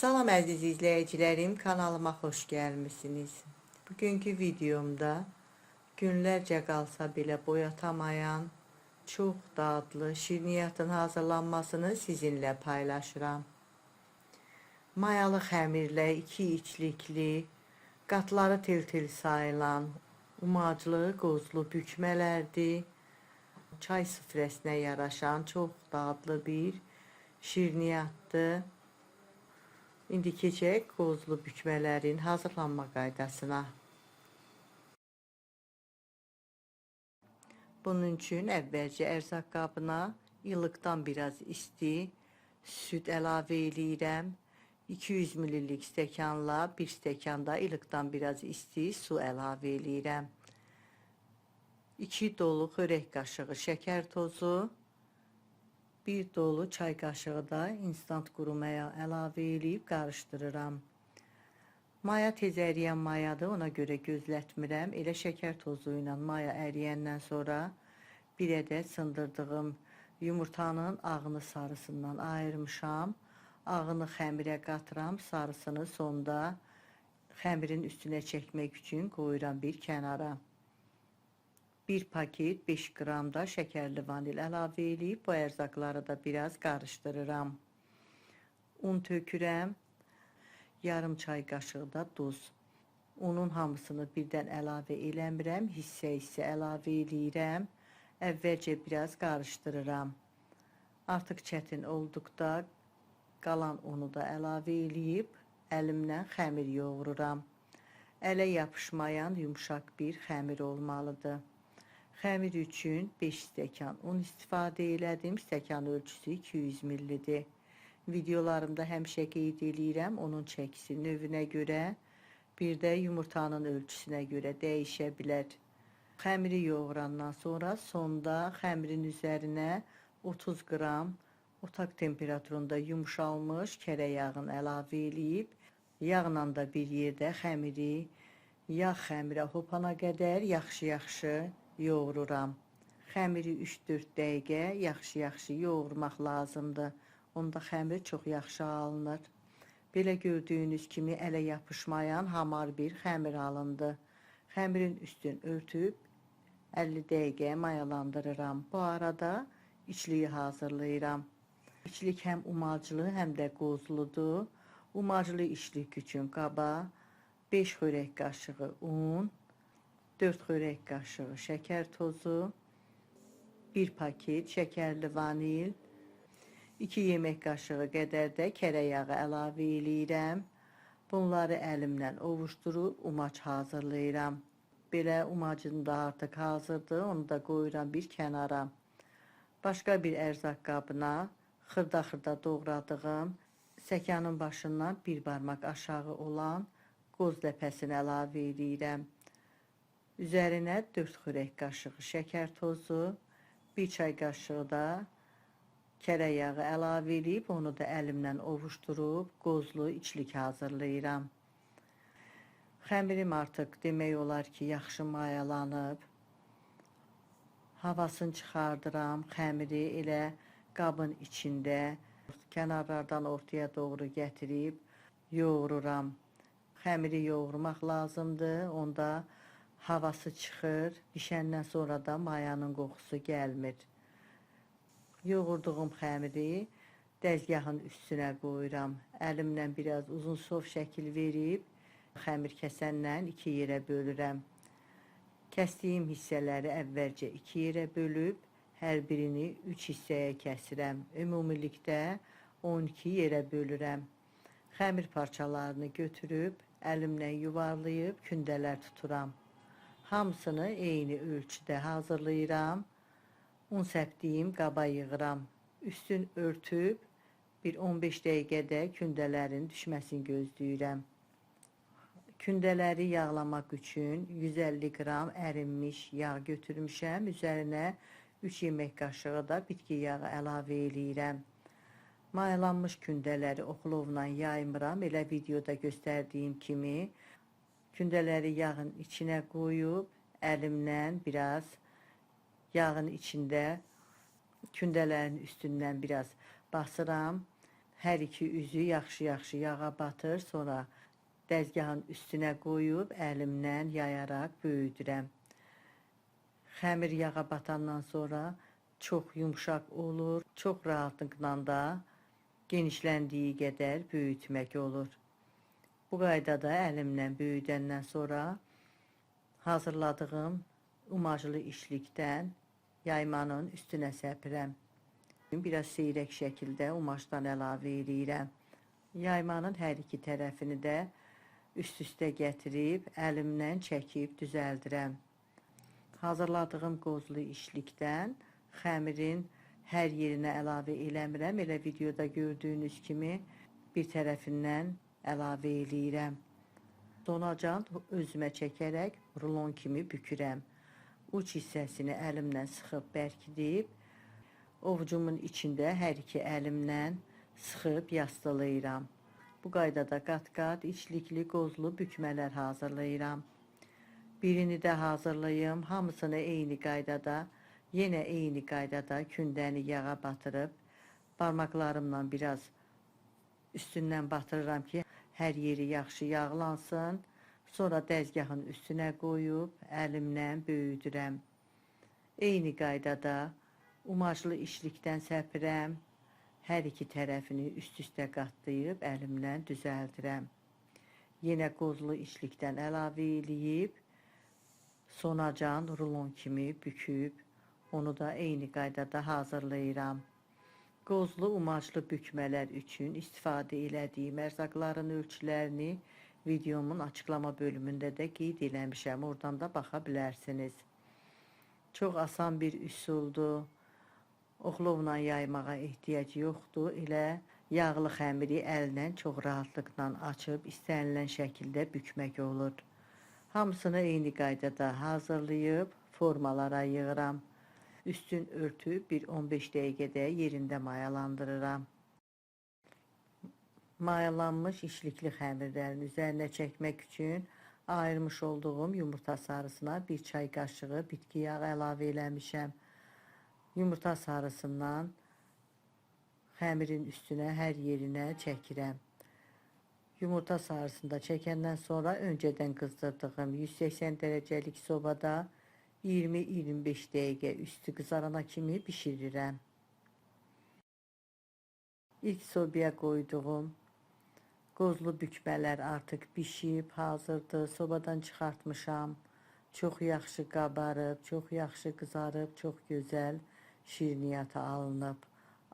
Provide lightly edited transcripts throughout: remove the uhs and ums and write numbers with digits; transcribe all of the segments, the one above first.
Salam əziz izləyicilərim, kanalıma xoş gəlmisiniz. Bugünkü videomda günlərcə qalsa belə boyatamayan çox dadlı şirniyyatın hazırlanmasını sizinlə paylaşıram. Mayalı xəmirlə 2 içlikli, qatları tel-tel sayılan, umaclı, qozlu bükmələrdir. Çay süfrəsinə yaraşan çox dadlı bir şirniyyatdır. İndi keçək qozlu bükmələrin hazırlanma qaydasına. Bunun üçün əvvəlcə ərzaq qabına ilıqdan biraz isti süd əlavə edirəm. 200 ml stəkanla 1 stəkanda ilıqdan biraz isti su əlavə edirəm. 2 dolu xörək qaşığı şəkər tozu, 1 dolu çay qaşığı da instant quru maya əlavə edib qarışdırıram. Maya tez əriyən mayadır, ona görə gözlətmirəm. Elə şəkər tozu ilə maya əriyəndən sonra 1 ədəd sındırdığım yumurtanın ağını sarısından ayırmışam. Ağını xəmirə qatıram, sarısını sonda xəmirin üstünə çəkmək üçün qoyuram bir kənara. 1 paket 5 qram da şəkərli vanil əlavə edib bu ərzaqları da biraz qarışdırıram. Un tökürəm. Yarım çay qaşığı da duz. Unun hamısını birdən əlavə eləmirəm. Hissə-hissə əlavə edirəm. Əvvəlcə biraz qarışdırıram. Artıq çətin olduqda qalan unu da əlavə edib əlimlə xəmir yoğururam. Ələ yapışmayan yumuşaq bir xəmir olmalıdır. Xəmir üçün 5 stəkan un istifadə elədim. Stəkan ölçüsü 200 ml-dir. Videolarımda həmişə qeyd edirəm, onun çəkisi növünə görə, bir də yumurtanın ölçüsünə görə dəyişə bilər. Xəmiri yoğurandan sonra sonda xəmirin üzərinə 30 qram otaq temperaturunda yumuşalmış kərə yağını əlavə edib, yağla da bir yerdə xəmiri, yağ xəmirə hopana qədər yaxşı-yaxşı yoğururam. Xəmiri 3-4 dəqiqə yaxşı-yaxşı yoğurmaq lazımdır. Onda xəmir çox yaxşı alınır. Belə gördüyünüz kimi ələ yapışmayan hamar bir xəmir alındı. Xəmirin üstünü örtüb 50 dəqiqə mayalandırıram. Bu arada içliyi hazırlayıram. İçlik həm umaclı, həm də qozludur. Umaclı içlik üçün qaba 5 xörək qaşığı un, 4 xörək qaşığı şəkər tozu, 1 paket şəkərli vanil, 2 yemək qaşığı qədər də kərə yağı əlavə edirəm. Bunları əlimlə ovuşdurub umac hazırlayıram. Belə umacım da artıq hazırdır, onu da qoyuram bir kənara. Başqa bir ərzaq qabına xırda-xırda doğradığım stəkanın başından 1 barmaq aşağı olan qoz ləpəsini əlavə edirəm. Üzərinə 4 xörək qaşığı şəkər tozu, 1 çay qaşığı da kərə yağı əlavə edib, onu da əlimlə ovuşdurub qozlu içlik hazırlayıram. Xəmirim artıq demək olar ki, yaxşı mayalanıb. Havasını çıxardıram, xəmiri elə qabın içində kənarlardan ortaya doğru gətirib yoğururam. Xəmiri yoğurmaq lazımdır, onda havası çıxır, bişəndən sonra da mayanın qoxusu gəlmir. Yoğurduğum xəmiri dəzgahın üstünə qoyuram. Əlimlə biraz uzun sov şəkil verib, xəmir kəsənlə 2 yerə bölürəm. Kəsdiyim hissələri əvvəlcə 2 yerə bölüb, hər birini 3 hissəyə kəsirəm. Ümumilikdə 12 yerə bölürəm. Xəmir parçalarını götürüb, əlimlə yuvarlayıb kündələr tuturam. Hamısını eyni ölçüdə hazırlayıram. Un səpdiyim qaba yığıram. Üstün örtüb bir 15 dəqiqədə kündələrin düşməsini gözləyirəm. Kündələri yağlamaq üçün 150 qram ərinmiş yağ götürmüşəm. Üzərinə 3 yemək qaşığı da bitki yağı əlavə edirəm. Mayalanmış kündələri oxlovla yaymıram. Elə videoda göstərdiyim kimi kündələri yağın içinə qoyub, əlimlə biraz yağın içində kündələrin üstündən biraz basıram. Hər iki üzü yaxşı-yaxşı yağa batır, sonra dəzgahın üstünə qoyub əlimlə yayaraq böyüdürəm. Xəmir yağa batandan sonra çox yumşaq olur, çox rahatlıqla da genişləndiyi qədər böyütmək olur. Bu qaydada əlimlə böyüdəndən sonra hazırladığım umaclı işlikdən yaymanın üstünə səpirəm. Biraz seyrək şəkildə umacdan əlavə edirəm. Yaymanın hər iki tərəfini də üst-üstə gətirib əlimlə çəkib düzəldirəm. Hazırladığım qozlu işlikdən xəmirin hər yerinə əlavə eləmirəm. Elə videoda gördüyünüz kimi bir tərəfindən əlavə eləyirəm. Sonacan özümə çəkərək rulon kimi bükürəm. Uç hissəsini əlimlə sıxıb bərkidib, ovucumun içində hər iki əlimlə sıxıb yastılayıram. Bu qaydada qat-qat içlikli qozlu bükmələr hazırlayıram. Birini də hazırlayım, hamısını eyni qaydada, yenə eyni qaydada kündəni yağa batırıb, barmaqlarımla biraz üstündən batırıram ki, hər yeri yaxşı yağlansın. Sonra dəzgahın üstünə qoyub, əlimlə böyüdürəm. Eyni qaydada umaclı işlikdən səpirəm, hər iki tərəfini üst-üstə qatlayıb, əlimlə düzəldirəm. Yenə qozlu işlikdən əlavə eləyib, sonacan rulon kimi büküb, onu da eyni qaydada hazırlayıram. Qozlu umaclı bükmələr üçün istifadə elədiyim ərzaqların ölçülərini videomun açıqlama bölümündə də qeyd eləmişəm, oradan da baxa bilərsiniz. Çox asan bir üsuldur. Oxlovla yaymağa ehtiyac yoxdur. Elə yağlı xəmiri əllə çox rahatlıqla açıb istənilən şəkildə bükmək olur. Hamısını eyni qaydada hazırlayıb formalara yığıram. Üstün örtüb bir 15 dəqiqədə yerində mayalandırıram. Mayalanmış işlikli xəmirlərin üzərinə çəkmək üçün ayırmış olduğum yumurta sarısına bir çay qaşığı bitki yağı əlavə eləmişəm. Yumurta sarısından xəmirin üstünə hər yerinə çəkirəm. Yumurta sarısını da çəkəndən sonra öncədən qızdırdığım 180 dərəcəlik sobada 20-25 dəqiqə üstü qızarana kimi bişirirəm. İlk sobaya qoyduğum qozlu bükmələr artıq bişib, hazırdır. Sobadan çıxartmışam. Çox yaxşı qabarıb, çox yaxşı qızarıb, çox gözəl şirniyyata alınıb.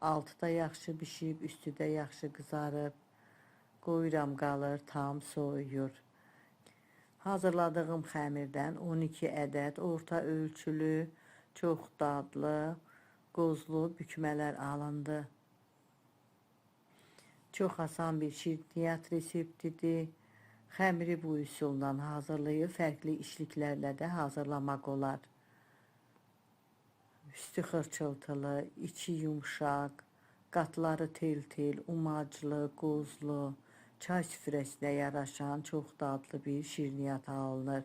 Altı da yaxşı bişib, üstü də yaxşı qızarıb. Qoyuram qalır, tam soyuyur. Hazırladığım xəmirdən 12 ədəd orta ölçülü, çox dadlı, qozlu bükmələr alındı. Çox asan bir şirniyyat reseptidir. Xəmiri bu üsulla hazırlayıb fərqli işliklərlə də hazırlamaq olar. Üstü xırçıltılı, içi yumşaq, qatları tel-tel, umaclı, qozlu, çay süfrəsinə yaraşan çox dadlı bir şirniyyat alınır.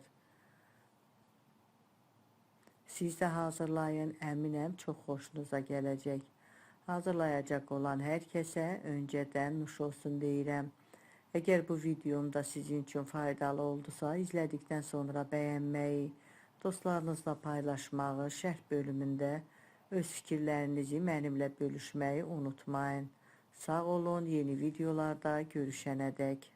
Siz də hazırlayın, əminəm çox xoşunuza gələcək. Hazırlayacaq olan hər kəsə öncədən nuş olsun deyirəm. Əgər bu videom da sizin üçün faydalı oldusa, izlədikdən sonra bəyənməyi, dostlarınızla paylaşmağı, şərh bölümündə öz fikirlərinizi mənimlə bölüşməyi unutmayın. Sağ olun, yeni videolarda görüşənədək.